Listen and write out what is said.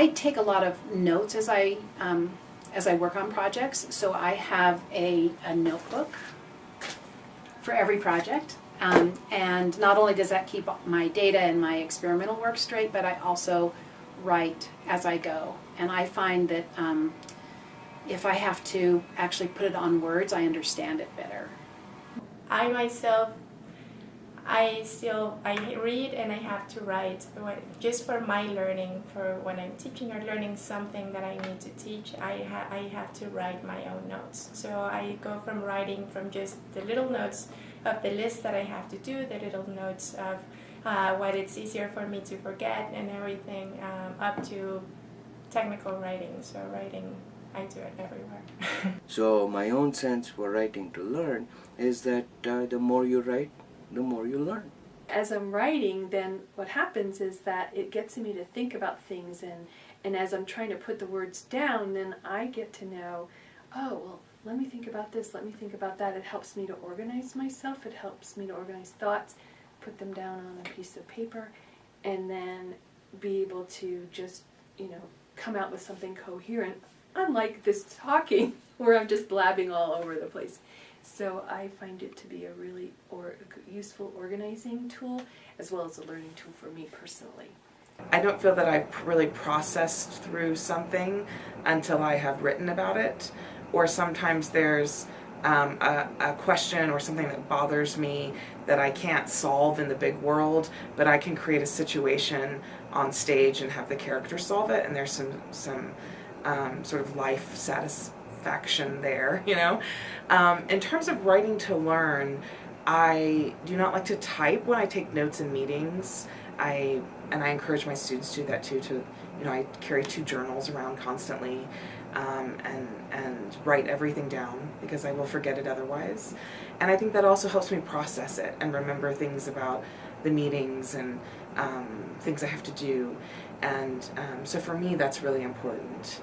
I take a lot of notes as I work on projects. So I have a notebook for every project. And not only does that keep my data and my experimental work straight, but I also write as I go. And I find that if I have to actually put it on words, I understand it better. I myself, I read and I have to write just for my learning. For when I'm teaching or learning something that I need to teach, I have to write my own notes. So I go from writing from just the little notes of the list that I have to do, the little notes of what it's easier for me to forget and everything, up to technical writing. So writing, I do it everywhere. So my own sense for writing to learn is that the more you write, the more you learn. As I'm writing, then what happens is that it gets me to think about things, and as I'm trying to put the words down, then I get to know, oh, well, let me think about this, let me think about that. It helps me to organize myself, it helps me to organize thoughts, put them down on a piece of paper, and then be able to just, come out with something coherent, unlike this talking where I'm just blabbing all over the place. So I find it to be a really useful organizing tool as well as a learning tool for me personally. I don't feel that I've really processed through something until I have written about it, or sometimes there's a question or something that bothers me that I can't solve in the big world, but I can create a situation on stage and have the character solve it, and there's some sort of life satisfaction there, In terms of writing to learn, I do not like to type when I take notes in meetings. I encourage my students to do that too. I carry 2 journals around constantly, and write everything down because I will forget it otherwise. And I think that also helps me process it and remember things about the meetings and things I have to do. And so for me, that's really important.